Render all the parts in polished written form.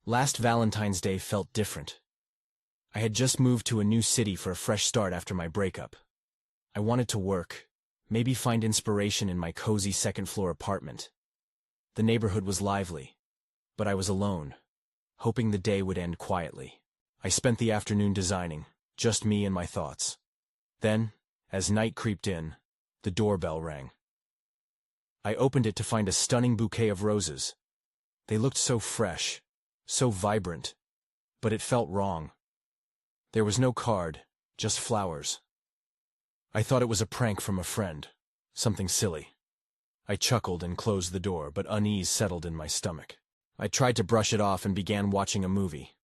Last Valentine's Day felt different. I had just moved to a new city for a fresh start after my breakup. I wanted to work, maybe find inspiration in my cozy second-floor apartment. The neighborhood was lively, but I was alone, hoping the day would end quietly. I spent the afternoon designing, just me and my thoughts. Then, as night creeped in, the doorbell rang. I opened it to find a stunning bouquet of roses. They looked so fresh, so vibrant, but it felt wrong. There was no card, just flowers. I thought it was a prank from a friend, something silly. I chuckled and closed the door, but unease settled in my stomach. I tried to brush it off and began watching a movie.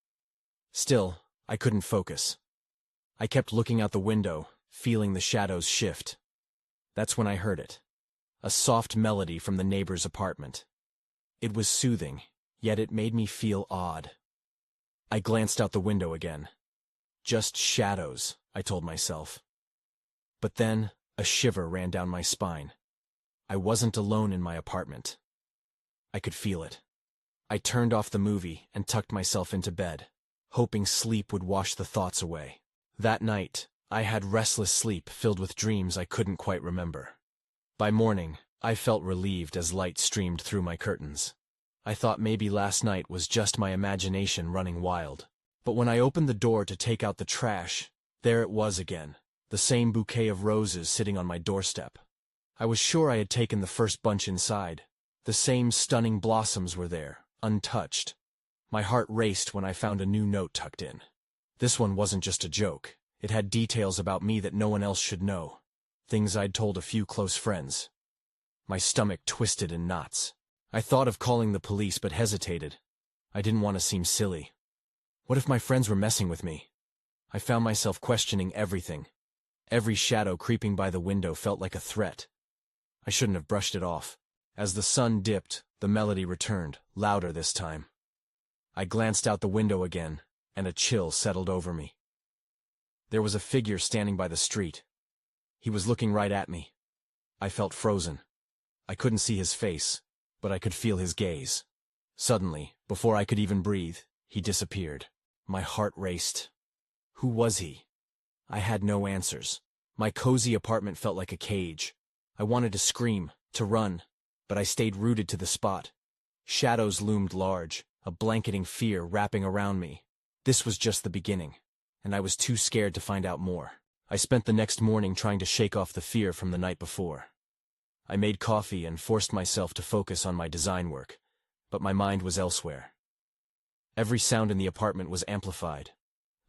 Still, I couldn't focus. I kept looking out the window, feeling the shadows shift. That's when I heard it. A soft melody from the neighbor's apartment. It was soothing, yet it made me feel odd. I glanced out the window again. Just shadows, I told myself. But then, a shiver ran down my spine. I wasn't alone in my apartment. I could feel it. I turned off the movie and tucked myself into bed, hoping sleep would wash the thoughts away. That night, I had restless sleep filled with dreams I couldn't quite remember. By morning, I felt relieved as light streamed through my curtains. I thought maybe last night was just my imagination running wild. But when I opened the door to take out the trash, there it was again, the same bouquet of roses sitting on my doorstep. I was sure I had taken the first bunch inside. The same stunning blossoms were there, untouched. My heart raced when I found a new note tucked in. This one wasn't just a joke. It had details about me that no one else should know. Things I'd told a few close friends. My stomach twisted in knots. I thought of calling the police but hesitated. I didn't want to seem silly. What if my friends were messing with me? I found myself questioning everything. Every shadow creeping by the window felt like a threat. I shouldn't have brushed it off. As the sun dipped, the melody returned, louder this time. I glanced out the window again, and a chill settled over me. There was a figure standing by the street. He was looking right at me. I felt frozen. I couldn't see his face, but I could feel his gaze. Suddenly, before I could even breathe, he disappeared. My heart raced. Who was he? I had no answers. My cozy apartment felt like a cage. I wanted to scream, to run, but I stayed rooted to the spot. Shadows loomed large, a blanketing fear wrapping around me. This was just the beginning, and I was too scared to find out more. I spent the next morning trying to shake off the fear from the night before. I made coffee and forced myself to focus on my design work, but my mind was elsewhere. Every sound in the apartment was amplified.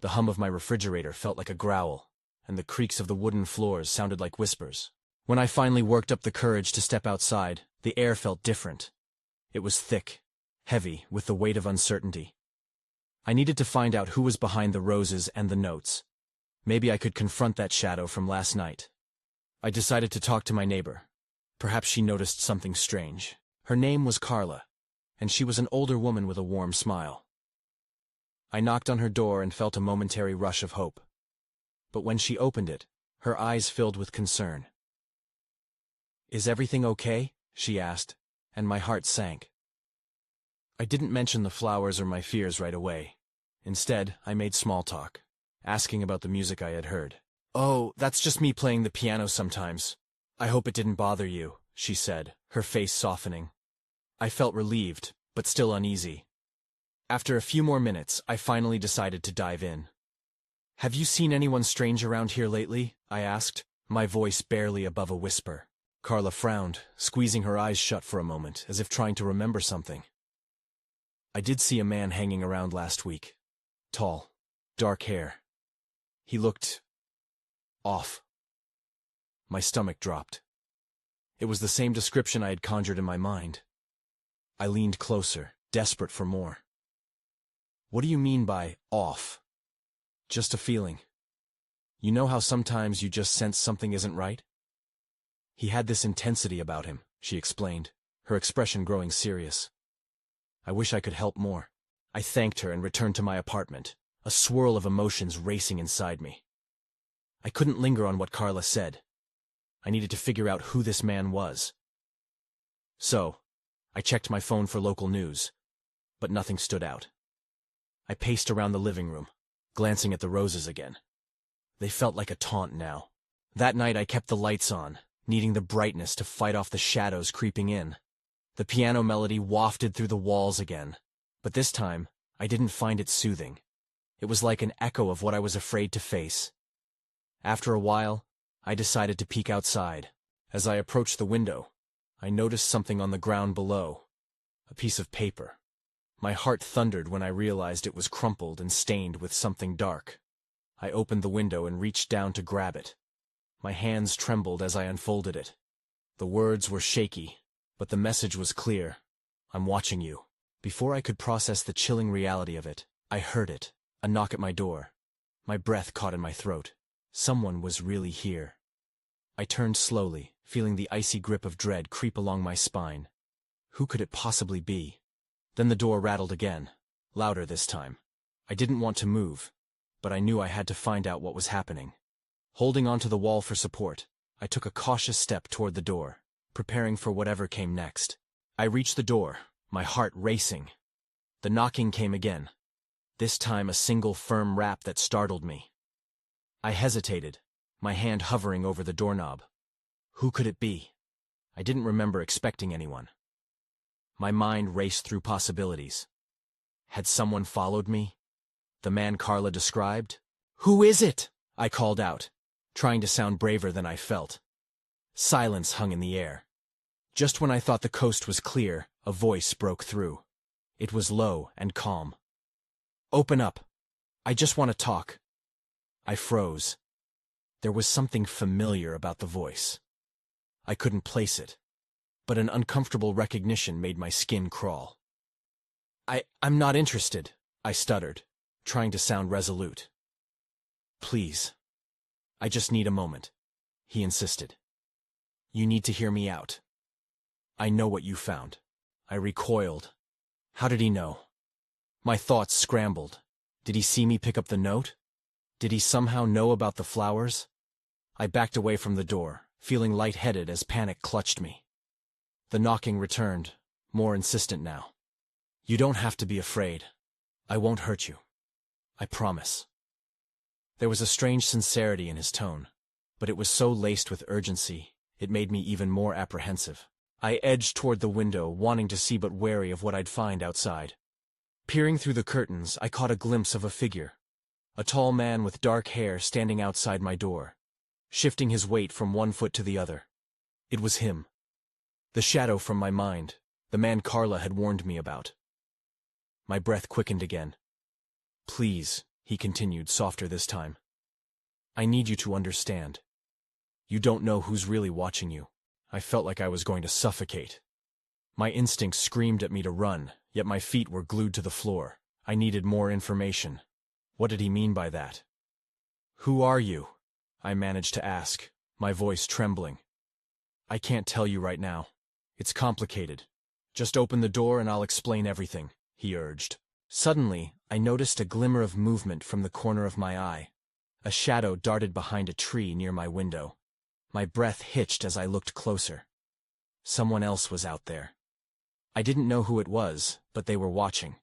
The hum of my refrigerator felt like a growl, and the creaks of the wooden floors sounded like whispers. When I finally worked up the courage to step outside, the air felt different. It was thick, heavy, with the weight of uncertainty. I needed to find out who was behind the roses and the notes. Maybe I could confront that shadow from last night. I decided to talk to my neighbor. Perhaps she noticed something strange. Her name was Carla, and she was an older woman with a warm smile. I knocked on her door and felt a momentary rush of hope. But when she opened it, her eyes filled with concern. "Is everything okay?" she asked, and my heart sank. I didn't mention the flowers or my fears right away. Instead, I made small talk, asking about the music I had heard. "Oh, that's just me playing the piano sometimes. I hope it didn't bother you," she said, her face softening. I felt relieved, but still uneasy. After a few more minutes, I finally decided to dive in. "Have you seen anyone strange around here lately?" I asked, my voice barely above a whisper. Carla frowned, squeezing her eyes shut for a moment, as if trying to remember something. "I did see a man hanging around last week. Tall, dark hair. He looked off." My stomach dropped. It was the same description I had conjured in my mind. I leaned closer, desperate for more. "What do you mean by off?" "Just a feeling. You know how sometimes you just sense something isn't right?" "He had this intensity about him," she explained, her expression growing serious. I wish I could help more. I thanked her and returned to my apartment, a swirl of emotions racing inside me. I couldn't linger on what Carla said. I needed to figure out who this man was. So, I checked my phone for local news, but nothing stood out. I paced around the living room, glancing at the roses again. They felt like a taunt now. That night I kept the lights on, needing the brightness to fight off the shadows creeping in. The piano melody wafted through the walls again, but this time I didn't find it soothing. It was like an echo of what I was afraid to face. After a while, I decided to peek outside. As I approached the window, I noticed something on the ground below. A piece of paper. My heart thundered when I realized it was crumpled and stained with something dark. I opened the window and reached down to grab it. My hands trembled as I unfolded it. The words were shaky, but the message was clear. I'm watching you. Before I could process the chilling reality of it, I heard it, a knock at my door. My breath caught in my throat. Someone was really here. I turned slowly, feeling the icy grip of dread creep along my spine. Who could it possibly be? Then the door rattled again, louder this time. I didn't want to move, but I knew I had to find out what was happening. Holding onto the wall for support, I took a cautious step toward the door, preparing for whatever came next. I reached the door, my heart racing. The knocking came again, this time a single firm rap that startled me. I hesitated, my hand hovering over the doorknob. Who could it be? I didn't remember expecting anyone. My mind raced through possibilities. Had someone followed me? The man Carla described? "Who is it?" I called out, trying to sound braver than I felt. Silence hung in the air. Just when I thought the coast was clear, a voice broke through. It was low and calm. "Open up. I just want to talk." I froze. There was something familiar about the voice. I couldn't place it, but an uncomfortable recognition made my skin crawl. I'm not interested," I stuttered, trying to sound resolute. "Please. I just need a moment," he insisted. "You need to hear me out. I know what you found." I recoiled. How did he know? My thoughts scrambled. Did he see me pick up the note? Did he somehow know about the flowers? I backed away from the door, feeling lightheaded as panic clutched me. The knocking returned, more insistent now. "You don't have to be afraid. I won't hurt you. I promise." There was a strange sincerity in his tone, but it was so laced with urgency, it made me even more apprehensive. I edged toward the window, wanting to see but wary of what I'd find outside. Peering through the curtains, I caught a glimpse of a figure. A tall man with dark hair standing outside my door, shifting his weight from one foot to the other. It was him. The shadow from my mind, the man Carla had warned me about. My breath quickened again. "Please," he continued, softer this time. "I need you to understand. You don't know who's really watching you." I felt like I was going to suffocate. My instincts screamed at me to run, yet my feet were glued to the floor. I needed more information. What did he mean by that? "Who are you?" I managed to ask, my voice trembling. "I can't tell you right now. It's complicated. Just open the door and I'll explain everything," he urged. Suddenly, I noticed a glimmer of movement from the corner of my eye. A shadow darted behind a tree near my window. My breath hitched as I looked closer. Someone else was out there. I didn't know who it was, but they were watching.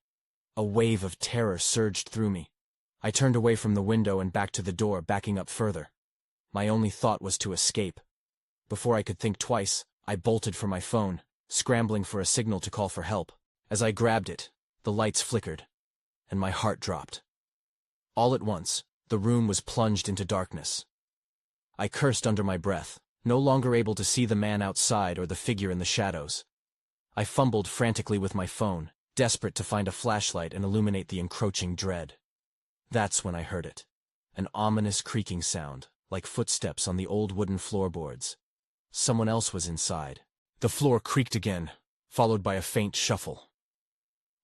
A wave of terror surged through me. I turned away from the window and back to the door, backing up further. My only thought was to escape. Before I could think twice, I bolted for my phone, scrambling for a signal to call for help. As I grabbed it, the lights flickered, and my heart dropped. All at once, the room was plunged into darkness. I cursed under my breath, no longer able to see the man outside or the figure in the shadows. I fumbled frantically with my phone, desperate to find a flashlight and illuminate the encroaching dread. That's when I heard it. An ominous creaking sound, like footsteps on the old wooden floorboards. Someone else was inside. The floor creaked again, followed by a faint shuffle.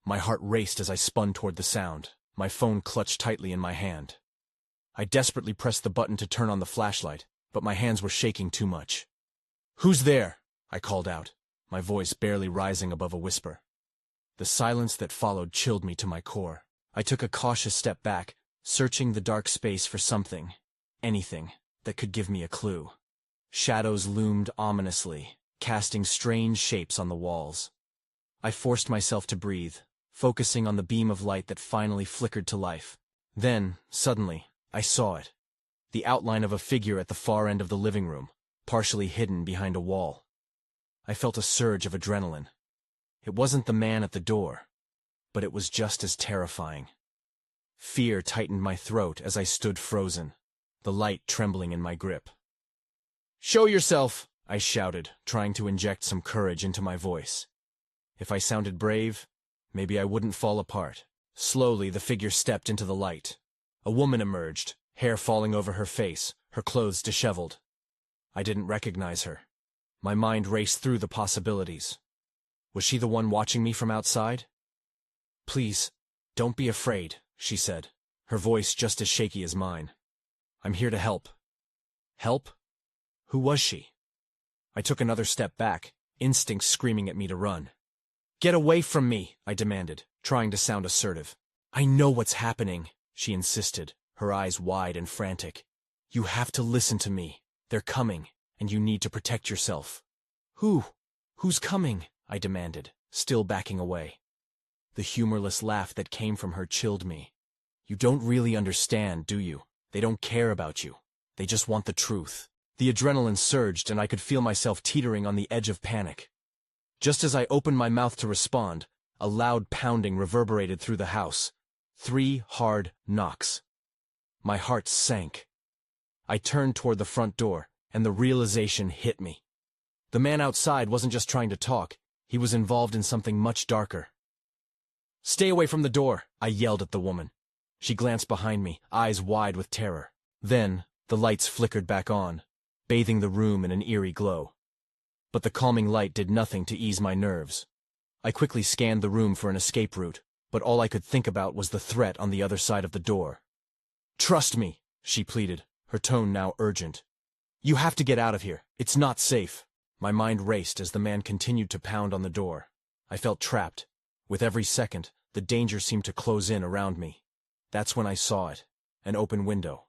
My heart raced as I spun toward the sound, my phone clutched tightly in my hand. I desperately pressed the button to turn on the flashlight, but my hands were shaking too much. "Who's there?" I called out, my voice barely rising above a whisper. The silence that followed chilled me to my core. I took a cautious step back, searching the dark space for something, anything, that could give me a clue. Shadows loomed ominously, casting strange shapes on the walls. I forced myself to breathe, focusing on the beam of light that finally flickered to life. Then, suddenly, I saw it. The outline of a figure at the far end of the living room, partially hidden behind a wall. I felt a surge of adrenaline. It wasn't the man at the door, but it was just as terrifying. Fear tightened my throat as I stood frozen, the light trembling in my grip. "Show yourself!" I shouted, trying to inject some courage into my voice. If I sounded brave, maybe I wouldn't fall apart. Slowly, the figure stepped into the light. A woman emerged, hair falling over her face, her clothes disheveled. I didn't recognize her. My mind raced through the possibilities. Was she the one watching me from outside? "Please, don't be afraid," she said, her voice just as shaky as mine. "I'm here to help." Help? Who was she? I took another step back, instincts screaming at me to run. "Get away from me," I demanded, trying to sound assertive. "I know what's happening," she insisted, her eyes wide and frantic. "You have to listen to me. They're coming, and you need to protect yourself." Who's coming?" I demanded, still backing away. The humorless laugh that came from her chilled me. "You don't really understand, do you? They don't care about you. They just want the truth." The adrenaline surged, and I could feel myself teetering on the edge of panic. Just as I opened my mouth to respond, a loud pounding reverberated through the house. 3 hard knocks. My heart sank. I turned toward the front door, and the realization hit me. The man outside wasn't just trying to talk, he was involved in something much darker. "Stay away from the door," I yelled at the woman. She glanced behind me, eyes wide with terror. Then, the lights flickered back on, bathing the room in an eerie glow. But the calming light did nothing to ease my nerves. I quickly scanned the room for an escape route, but all I could think about was the threat on the other side of the door. "Trust me," she pleaded, her tone now urgent. "You have to get out of here. It's not safe." My mind raced as the man continued to pound on the door. I felt trapped. With every second, the danger seemed to close in around me. That's when I saw it, an open window.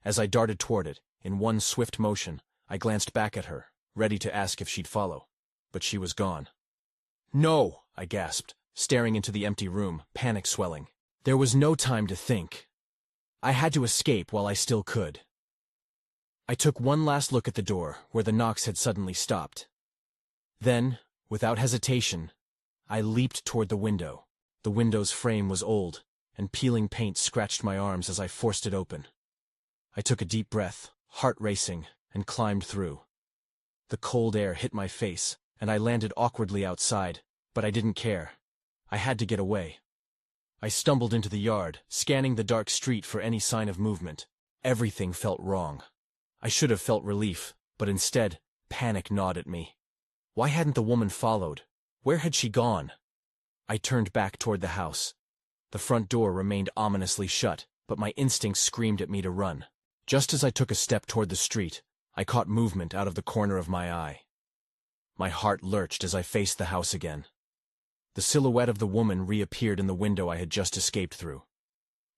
As I darted toward it, in one swift motion, I glanced back at her, ready to ask if she'd follow. But she was gone. "No!" I gasped, staring into the empty room, panic swelling. There was no time to think. I had to escape while I still could. I took one last look at the door, where the knocks had suddenly stopped. Then, without hesitation, I leaped toward the window. The window's frame was old, and peeling paint scratched my arms as I forced it open. I took a deep breath, heart racing, and climbed through. The cold air hit my face, and I landed awkwardly outside, but I didn't care. I had to get away. I stumbled into the yard, scanning the dark street for any sign of movement. Everything felt wrong. I should have felt relief, but instead, panic gnawed at me. Why hadn't the woman followed? Where had she gone? I turned back toward the house. The front door remained ominously shut, but my instincts screamed at me to run. Just as I took a step toward the street, I caught movement out of the corner of my eye. My heart lurched as I faced the house again. The silhouette of the woman reappeared in the window I had just escaped through.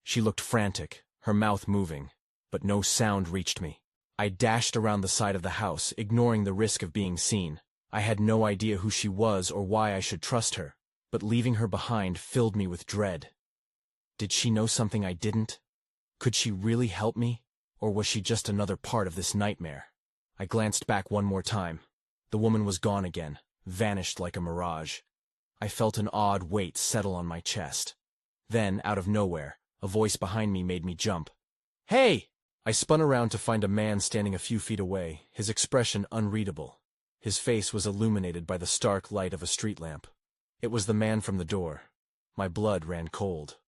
She looked frantic, her mouth moving, but no sound reached me. I dashed around the side of the house, ignoring the risk of being seen. I had no idea who she was or why I should trust her, but leaving her behind filled me with dread. Did she know something I didn't? Could she really help me, or was she just another part of this nightmare? I glanced back one more time. The woman was gone again, vanished like a mirage. I felt an odd weight settle on my chest. Then, out of nowhere, a voice behind me made me jump. "Hey!" I spun around to find a man standing a few feet away, his expression unreadable. His face was illuminated by the stark light of a street lamp. It was the man from the door. My blood ran cold.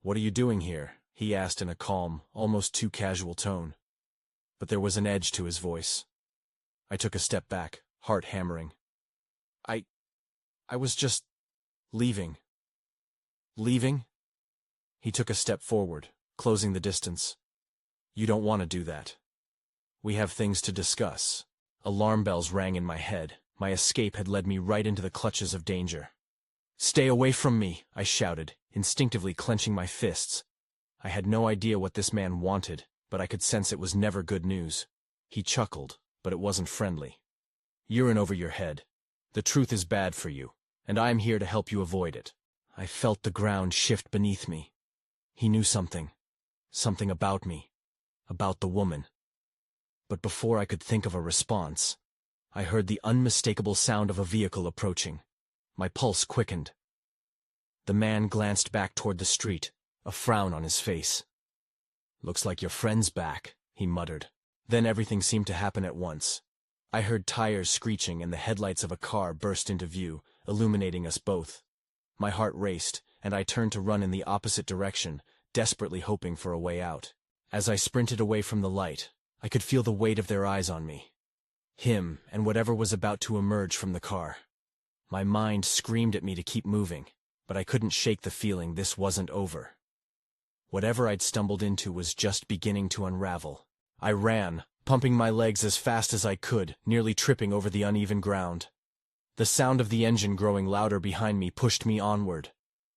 "What are you doing here?" he asked in a calm, almost too casual tone. But there was an edge to his voice. I took a step back, heart hammering. I was just leaving." "Leaving?" He took a step forward, closing the distance. "You don't want to do that. We have things to discuss." Alarm bells rang in my head. My escape had led me right into the clutches of danger. "Stay away from me," I shouted, instinctively clenching my fists. I had no idea what this man wanted, but I could sense it was never good news. He chuckled, but it wasn't friendly. "You're in over your head. The truth is bad for you, and I'm here to help you avoid it." I felt the ground shift beneath me. He knew something. Something about me. About the woman. But before I could think of a response, I heard the unmistakable sound of a vehicle approaching. My pulse quickened. The man glanced back toward the street, a frown on his face. "Looks like your friend's back," he muttered. Then everything seemed to happen at once. I heard tires screeching and the headlights of a car burst into view, illuminating us both. My heart raced, and I turned to run in the opposite direction, desperately hoping for a way out. As I sprinted away from the light, I could feel the weight of their eyes on me. Him and whatever was about to emerge from the car. My mind screamed at me to keep moving, but I couldn't shake the feeling this wasn't over. Whatever I'd stumbled into was just beginning to unravel. I ran, pumping my legs as fast as I could, nearly tripping over the uneven ground. The sound of the engine growing louder behind me pushed me onward.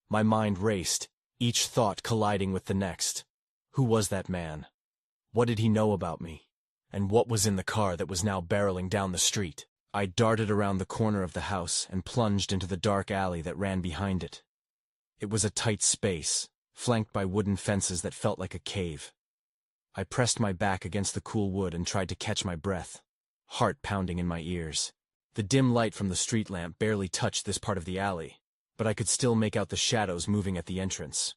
My mind raced, each thought colliding with the next. Who was that man? What did he know about me? And what was in the car that was now barreling down the street? I darted around the corner of the house and plunged into the dark alley that ran behind it. It was a tight space, flanked by wooden fences that felt like a cave. I pressed my back against the cool wood and tried to catch my breath, heart pounding in my ears. The dim light from the street lamp barely touched this part of the alley, but I could still make out the shadows moving at the entrance.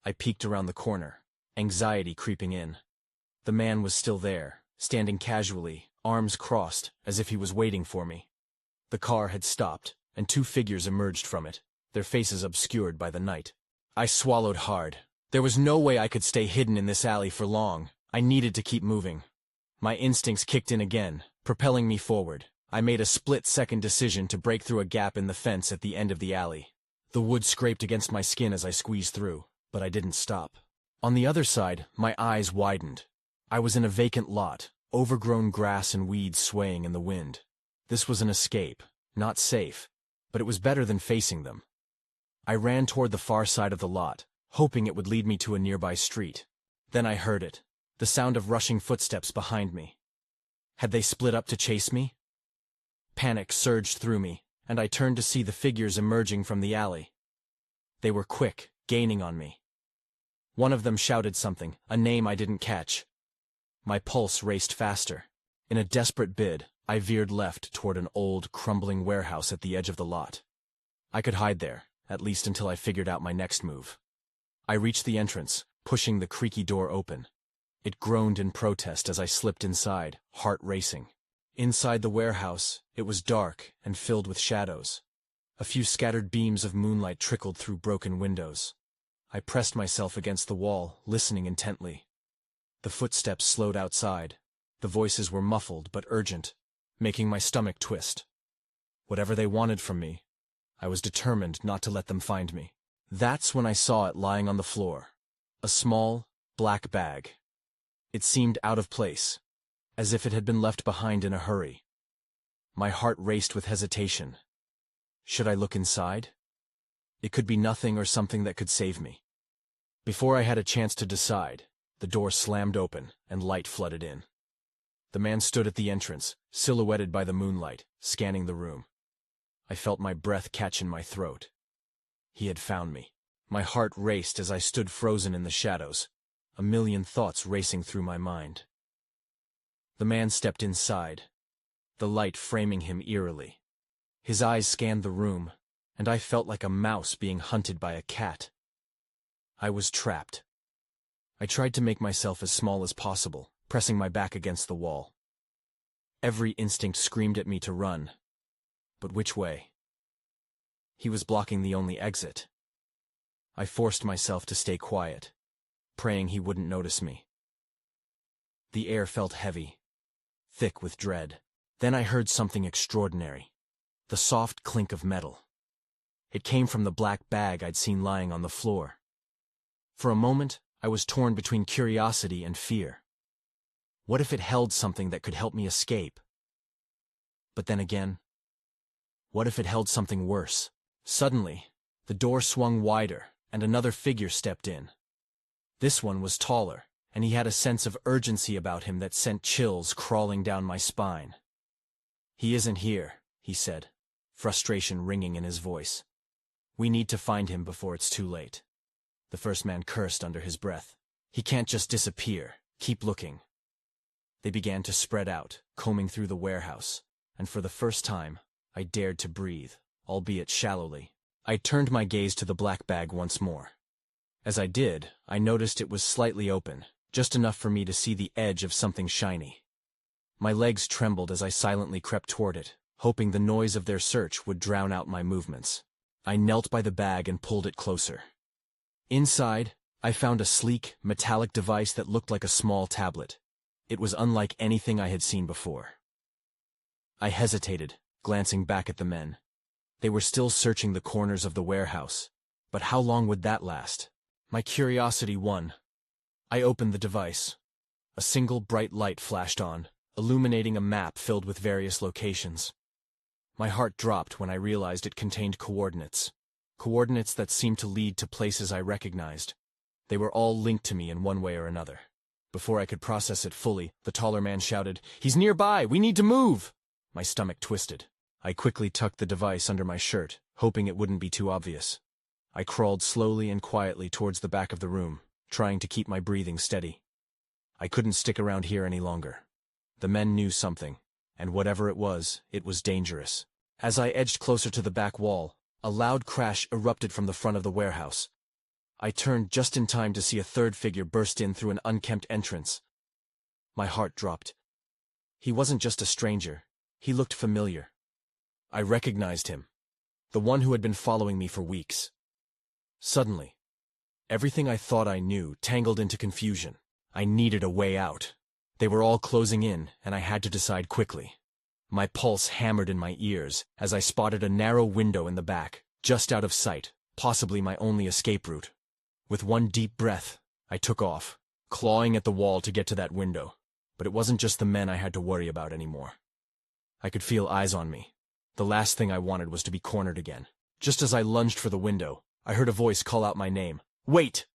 I peeked around the corner, anxiety creeping in. The man was still there, standing casually, arms crossed, as if he was waiting for me. The car had stopped, and two figures emerged from it, their faces obscured by the night. I swallowed hard. There was no way I could stay hidden in this alley for long. I needed to keep moving. My instincts kicked in again, propelling me forward. I made a split-second decision to break through a gap in the fence at the end of the alley. The wood scraped against my skin as I squeezed through, but I didn't stop. On the other side, my eyes widened. I was in a vacant lot, overgrown grass and weeds swaying in the wind. This was an escape, not safe, but it was better than facing them. I ran toward the far side of the lot, hoping it would lead me to a nearby street. Then I heard it, the sound of rushing footsteps behind me. Had they split up to chase me? Panic surged through me, and I turned to see the figures emerging from the alley. They were quick, gaining on me. One of them shouted something, a name I didn't catch. My pulse raced faster. In a desperate bid, I veered left toward an old, crumbling warehouse at the edge of the lot. I could hide there, at least until I figured out my next move. I reached the entrance, pushing the creaky door open. It groaned in protest as I slipped inside, heart racing. Inside the warehouse, it was dark and filled with shadows. A few scattered beams of moonlight trickled through broken windows. I pressed myself against the wall, listening intently. The footsteps slowed outside. The voices were muffled but urgent, making my stomach twist. Whatever they wanted from me, I was determined not to let them find me. That's when I saw it lying on the floor. A small, black bag. It seemed out of place, as if it had been left behind in a hurry. My heart raced with hesitation. Should I look inside? It could be nothing or something that could save me. Before I had a chance to decide, the door slammed open and light flooded in. The man stood at the entrance, silhouetted by the moonlight, scanning the room. I felt my breath catch in my throat. He had found me. My heart raced as I stood frozen in the shadows, a million thoughts racing through my mind. The man stepped inside, the light framing him eerily. His eyes scanned the room, and I felt like a mouse being hunted by a cat. I was trapped. I tried to make myself as small as possible, pressing my back against the wall. Every instinct screamed at me to run. But which way? He was blocking the only exit. I forced myself to stay quiet, praying he wouldn't notice me. The air felt heavy, thick with dread. Then I heard something extraordinary. The soft clink of metal. It came from the black bag I'd seen lying on the floor. For a moment, I was torn between curiosity and fear. What if it held something that could help me escape? But then again, what if it held something worse? Suddenly, the door swung wider, and another figure stepped in. This one was taller, and he had a sense of urgency about him that sent chills crawling down my spine. "He isn't here," he said, frustration ringing in his voice. We need to find him before it's too late. The first man cursed under his breath. He can't just disappear. Keep looking. They began to spread out, combing through the warehouse, and for the first time, I dared to breathe, albeit shallowly. I turned my gaze to the black bag once more. As I did, I noticed it was slightly open, just enough for me to see the edge of something shiny. My legs trembled as I silently crept toward it, hoping the noise of their search would drown out my movements. I knelt by the bag and pulled it closer. Inside, I found a sleek, metallic device that looked like a small tablet. It was unlike anything I had seen before. I hesitated, glancing back at the men. They were still searching the corners of the warehouse. But how long would that last? My curiosity won. I opened the device. A single bright light flashed on, illuminating a map filled with various locations. My heart dropped when I realized it contained coordinates. Coordinates that seemed to lead to places I recognized. They were all linked to me in one way or another. Before I could process it fully, the taller man shouted, "He's nearby! We need to move!" My stomach twisted. I quickly tucked the device under my shirt, hoping it wouldn't be too obvious. I crawled slowly and quietly towards the back of the room, trying to keep my breathing steady. I couldn't stick around here any longer. The men knew something, and whatever it was dangerous. As I edged closer to the back wall, a loud crash erupted from the front of the warehouse. I turned just in time to see a third figure burst in through an unkempt entrance. My heart dropped. He wasn't just a stranger. He looked familiar. I recognized him. The one who had been following me for weeks. Suddenly, everything I thought I knew tangled into confusion. I needed a way out. They were all closing in, and I had to decide quickly. My pulse hammered in my ears as I spotted a narrow window in the back, just out of sight, possibly my only escape route. With one deep breath, I took off, clawing at the wall to get to that window. But it wasn't just the men I had to worry about anymore. I could feel eyes on me. The last thing I wanted was to be cornered again. Just as I lunged for the window, I heard a voice call out my name. "Wait!"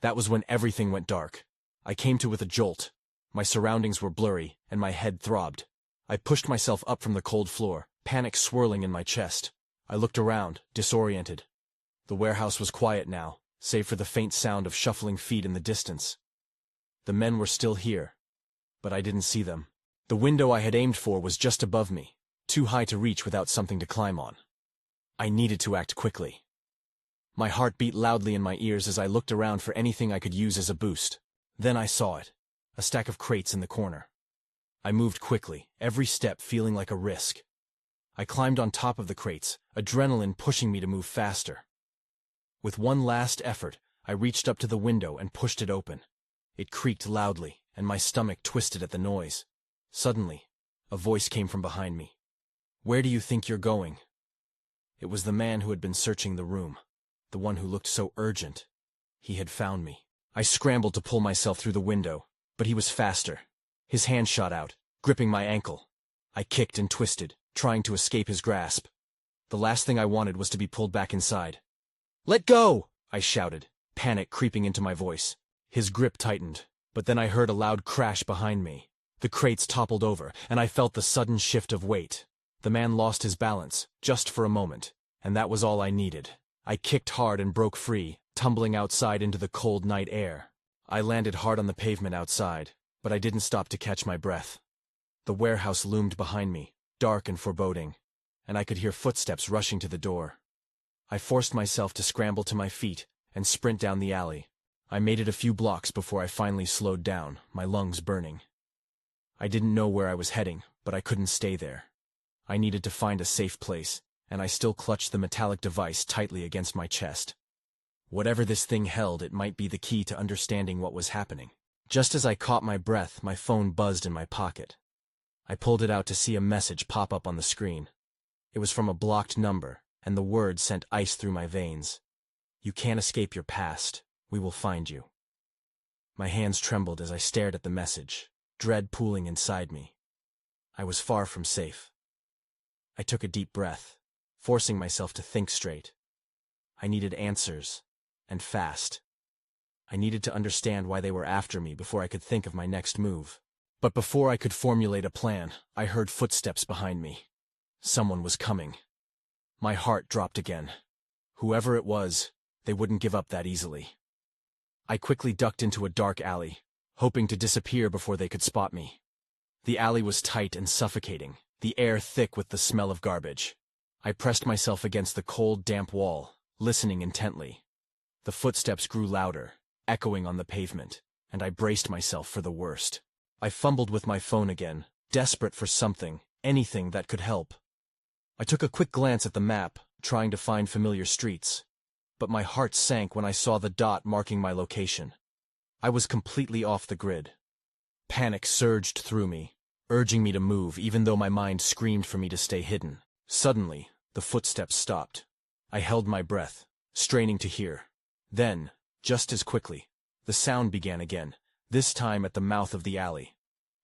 That was when everything went dark. I came to with a jolt. My surroundings were blurry, and my head throbbed. I pushed myself up from the cold floor, panic swirling in my chest. I looked around, disoriented. The warehouse was quiet now, save for the faint sound of shuffling feet in the distance. The men were still here, but I didn't see them. The window I had aimed for was just above me, too high to reach without something to climb on. I needed to act quickly. My heart beat loudly in my ears as I looked around for anything I could use as a boost. Then I saw it, a stack of crates in the corner. I moved quickly, every step feeling like a risk. I climbed on top of the crates, adrenaline pushing me to move faster. With one last effort, I reached up to the window and pushed it open. It creaked loudly, and my stomach twisted at the noise. Suddenly, a voice came from behind me. "Where do you think you're going?" It was the man who had been searching the room, the one who looked so urgent. He had found me. I scrambled to pull myself through the window, but he was faster. His hand shot out, gripping my ankle. I kicked and twisted, trying to escape his grasp. The last thing I wanted was to be pulled back inside. "Let go!" I shouted, panic creeping into my voice. His grip tightened, but then I heard a loud crash behind me. The crates toppled over, and I felt the sudden shift of weight. The man lost his balance, just for a moment, and that was all I needed. I kicked hard and broke free, tumbling outside into the cold night air. I landed hard on the pavement outside, but I didn't stop to catch my breath. The warehouse loomed behind me, dark and foreboding, and I could hear footsteps rushing to the door. I forced myself to scramble to my feet and sprint down the alley. I made it a few blocks before I finally slowed down, my lungs burning. I didn't know where I was heading, but I couldn't stay there. I needed to find a safe place, and I still clutched the metallic device tightly against my chest. Whatever this thing held, it might be the key to understanding what was happening. Just as I caught my breath, my phone buzzed in my pocket. I pulled it out to see a message pop up on the screen. It was from a blocked number, and the words sent ice through my veins. "You can't escape your past. We will find you." My hands trembled as I stared at the message, dread pooling inside me. I was far from safe. I took a deep breath, forcing myself to think straight. I needed answers, and fast. I needed to understand why they were after me before I could think of my next move. But before I could formulate a plan, I heard footsteps behind me. Someone was coming. My heart dropped again. Whoever it was, they wouldn't give up that easily. I quickly ducked into a dark alley, hoping to disappear before they could spot me. The alley was tight and suffocating, the air thick with the smell of garbage. I pressed myself against the cold, damp wall, listening intently. The footsteps grew louder, echoing on the pavement, and I braced myself for the worst. I fumbled with my phone again, desperate for something, anything that could help. I took a quick glance at the map, trying to find familiar streets, but my heart sank when I saw the dot marking my location. I was completely off the grid. Panic surged through me, urging me to move even though my mind screamed for me to stay hidden. Suddenly, the footsteps stopped. I held my breath, straining to hear. Then, just as quickly, the sound began again, this time at the mouth of the alley.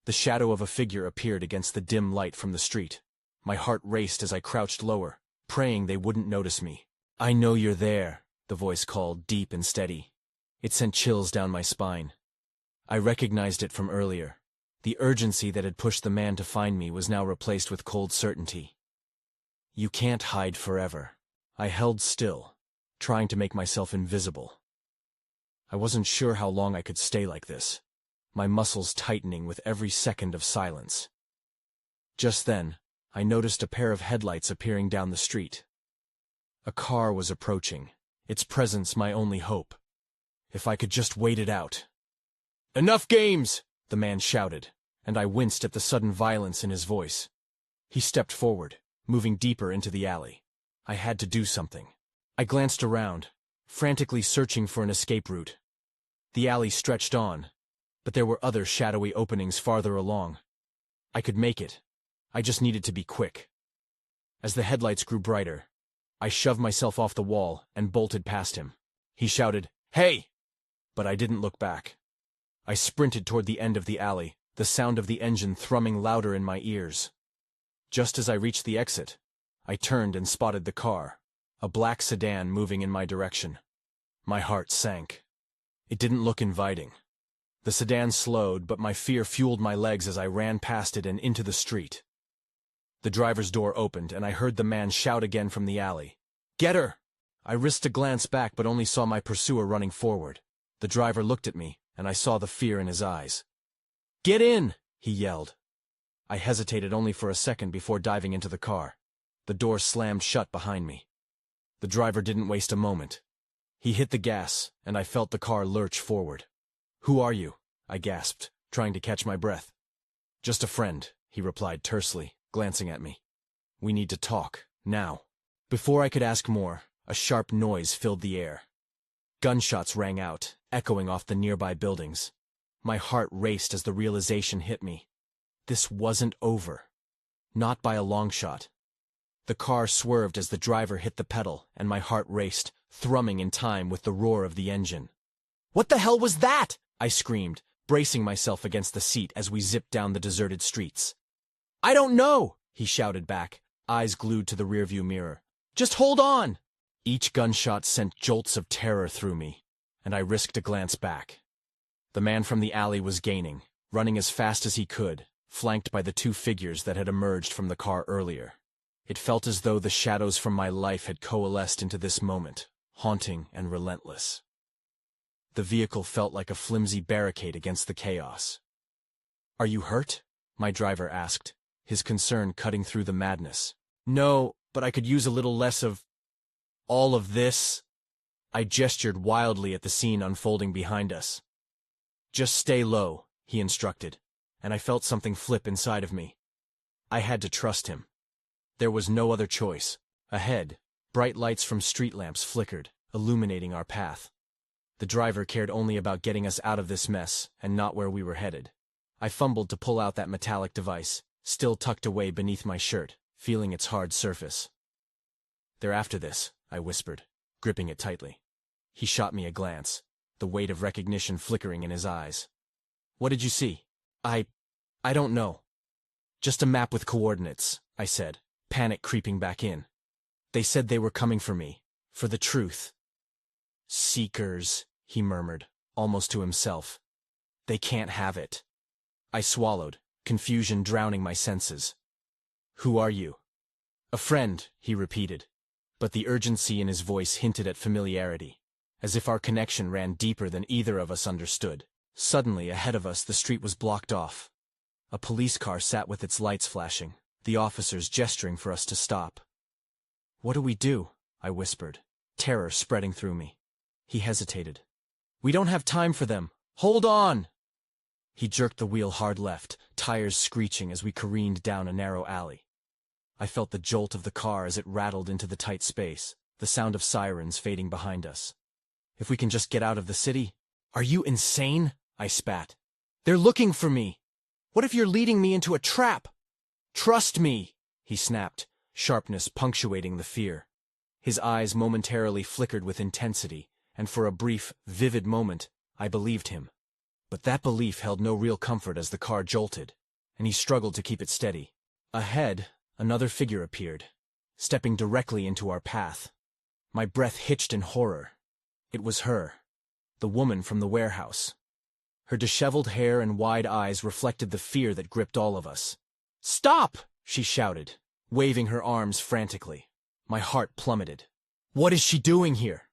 The shadow of a figure appeared against the dim light from the street. My heart raced as I crouched lower, praying they wouldn't notice me. "I know you're there," the voice called, deep and steady. It sent chills down my spine. I recognized it from earlier. The urgency that had pushed the man to find me was now replaced with cold certainty. "You can't hide forever." I held still, trying to make myself invisible. I wasn't sure how long I could stay like this, my muscles tightening with every second of silence. Just then, I noticed a pair of headlights appearing down the street. A car was approaching, its presence my only hope. If I could just wait it out. "Enough games!" the man shouted, and I winced at the sudden violence in his voice. He stepped forward, moving deeper into the alley. I had to do something. I glanced around, frantically searching for an escape route. The alley stretched on, but there were other shadowy openings farther along. I could make it. I just needed to be quick. As the headlights grew brighter, I shoved myself off the wall and bolted past him. He shouted, "Hey!" But I didn't look back. I sprinted toward the end of the alley, the sound of the engine thrumming louder in my ears. Just as I reached the exit, I turned and spotted the car, a black sedan moving in my direction. My heart sank. It didn't look inviting. The sedan slowed, but my fear fueled my legs as I ran past it and into the street. The driver's door opened, and I heard the man shout again from the alley, "Get her!" I risked a glance back but only saw my pursuer running forward. The driver looked at me, and I saw the fear in his eyes. "Get in!" he yelled. I hesitated only for a second before diving into the car. The door slammed shut behind me. The driver didn't waste a moment. He hit the gas, and I felt the car lurch forward. "Who are you?" I gasped, trying to catch my breath. "Just a friend," he replied tersely, glancing at me. "We need to talk, now." Before I could ask more, a sharp noise filled the air. Gunshots rang out, echoing off the nearby buildings. My heart raced as the realization hit me. This wasn't over. Not by a long shot. The car swerved as the driver hit the pedal, and my heart raced, thrumming in time with the roar of the engine. "What the hell was that?" I screamed, bracing myself against the seat as we zipped down the deserted streets. "I don't know," he shouted back, eyes glued to the rearview mirror. "Just hold on!" Each gunshot sent jolts of terror through me, and I risked a glance back. The man from the alley was gaining, running as fast as he could, flanked by the two figures that had emerged from the car earlier. It felt as though the shadows from my life had coalesced into this moment, haunting and relentless. The vehicle felt like a flimsy barricade against the chaos. "Are you hurt?" my driver asked, his concern cutting through the madness. "No, but I could use a little less of all of this." I gestured wildly at the scene unfolding behind us. "Just stay low," he instructed, and I felt something flip inside of me. I had to trust him. There was no other choice. Ahead, bright lights from street lamps flickered, illuminating our path. The driver cared only about getting us out of this mess, and not where we were headed. I fumbled to pull out that metallic device, still tucked away beneath my shirt, feeling its hard surface. "They're after this," I whispered, gripping it tightly. He shot me a glance, the weight of recognition flickering in his eyes. "What did you see?" I don't know. Just a map with coordinates," I said, panic creeping back in. "They said they were coming for me, for the truth." "Seekers," he murmured, almost to himself. "They can't have it." I swallowed, confusion drowning my senses. "Who are you?" "A friend," he repeated. but the urgency in his voice hinted at familiarity, as if our connection ran deeper than either of us understood. Suddenly, ahead of us, the street was blocked off. A police car sat with its lights flashing, the officers gesturing for us to stop. "What do we do?" I whispered, terror spreading through me. He hesitated. "We don't have time for them. Hold on!" He jerked the wheel hard left, tires screeching as we careened down a narrow alley. I felt the jolt of the car as it rattled into the tight space, the sound of sirens fading behind us. "If we can just get out of the city—" "Are you insane?" I spat. "They're looking for me. What if you're leading me into a trap?" "Trust me," he snapped, sharpness punctuating the fear. His eyes momentarily flickered with intensity, and for a brief, vivid moment, I believed him. But that belief held no real comfort as the car jolted, and he struggled to keep it steady. Ahead, another figure appeared, stepping directly into our path. My breath hitched in horror. It was her, the woman from the warehouse. Her disheveled hair and wide eyes reflected the fear that gripped all of us. "Stop!" she shouted, waving her arms frantically. My heart plummeted. "What is she doing here?"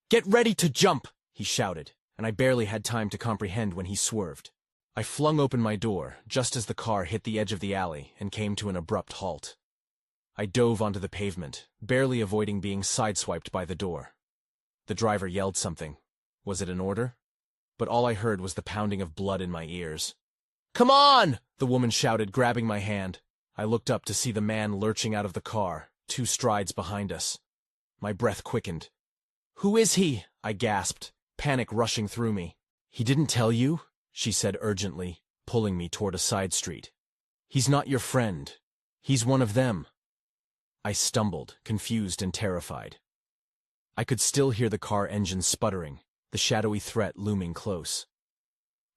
"Get ready to jump!" he shouted, and I barely had time to comprehend when he swerved. I flung open my door, just as the car hit the edge of the alley and came to an abrupt halt. I dove onto the pavement, barely avoiding being sideswiped by the door. The driver yelled something. Was it an order? But all I heard was the pounding of blood in my ears. "Come on!" the woman shouted, grabbing my hand. I looked up to see the man lurching out of the car, 2 strides behind us. My breath quickened. "Who is he?" I gasped, panic rushing through me. "He didn't tell you?" she said urgently, pulling me toward a side street. "He's not your friend. He's one of them." I stumbled, confused and terrified. I could still hear the car engine sputtering, the shadowy threat looming close.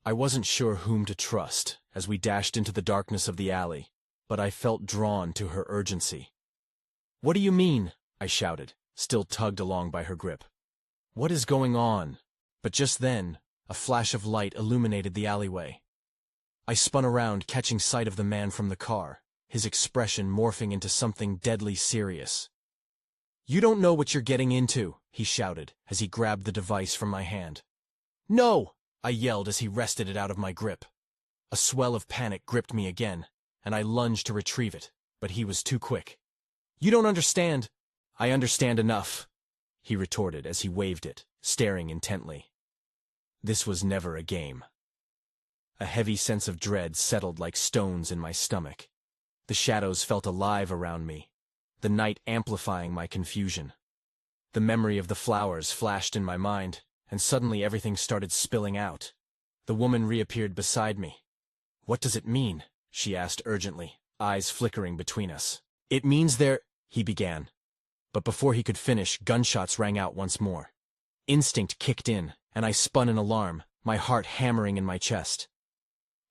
I wasn't sure whom to trust as we dashed into the darkness of the alley, but I felt drawn to her urgency. "What do you mean?" I shouted, still tugged along by her grip. "What is going on?" But just then, a flash of light illuminated the alleyway. I spun around, catching sight of the man from the car, his expression morphing into something deadly serious. "You don't know what you're getting into," he shouted as he grabbed the device from my hand. "No!" I yelled as he wrested it out of my grip. A swell of panic gripped me again, and I lunged to retrieve it, but he was too quick. "You don't understand." "I understand enough," he retorted as he waved it, staring intently. This was never a game. A heavy sense of dread settled like stones in my stomach. The shadows felt alive around me, the night amplifying my confusion. The memory of the flowers flashed in my mind, and suddenly everything started spilling out. The woman reappeared beside me. "What does it mean?" she asked urgently, eyes flickering between us. "It means they're—" he began. But before he could finish, gunshots rang out once more. Instinct kicked in, and I spun in alarm, my heart hammering in my chest.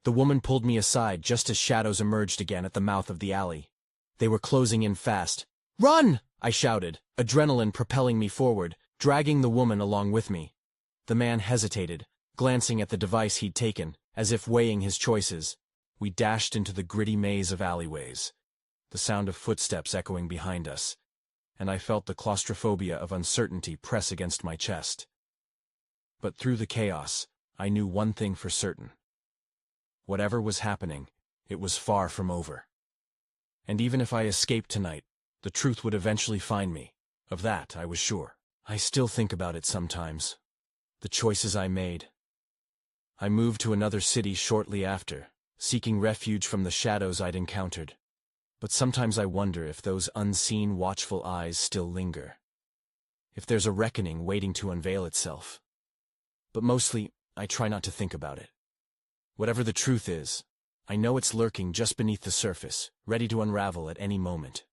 The woman pulled me aside just as shadows emerged again at the mouth of the alley. They were closing in fast. "Run!" I shouted, adrenaline propelling me forward, dragging the woman along with me. The man hesitated, glancing at the device he'd taken, as if weighing his choices. We dashed into the gritty maze of alleyways, the sound of footsteps echoing behind us, and I felt the claustrophobia of uncertainty press against my chest. But through the chaos, I knew one thing for certain. Whatever was happening, it was far from over. And even if I escaped tonight, the truth would eventually find me. Of that, I was sure. I still think about it sometimes. The choices I made. I moved to another city shortly after, seeking refuge from the shadows I'd encountered. But sometimes I wonder if those unseen, watchful eyes still linger. If there's a reckoning waiting to unveil itself. But mostly, I try not to think about it. Whatever the truth is, I know it's lurking just beneath the surface, ready to unravel at any moment.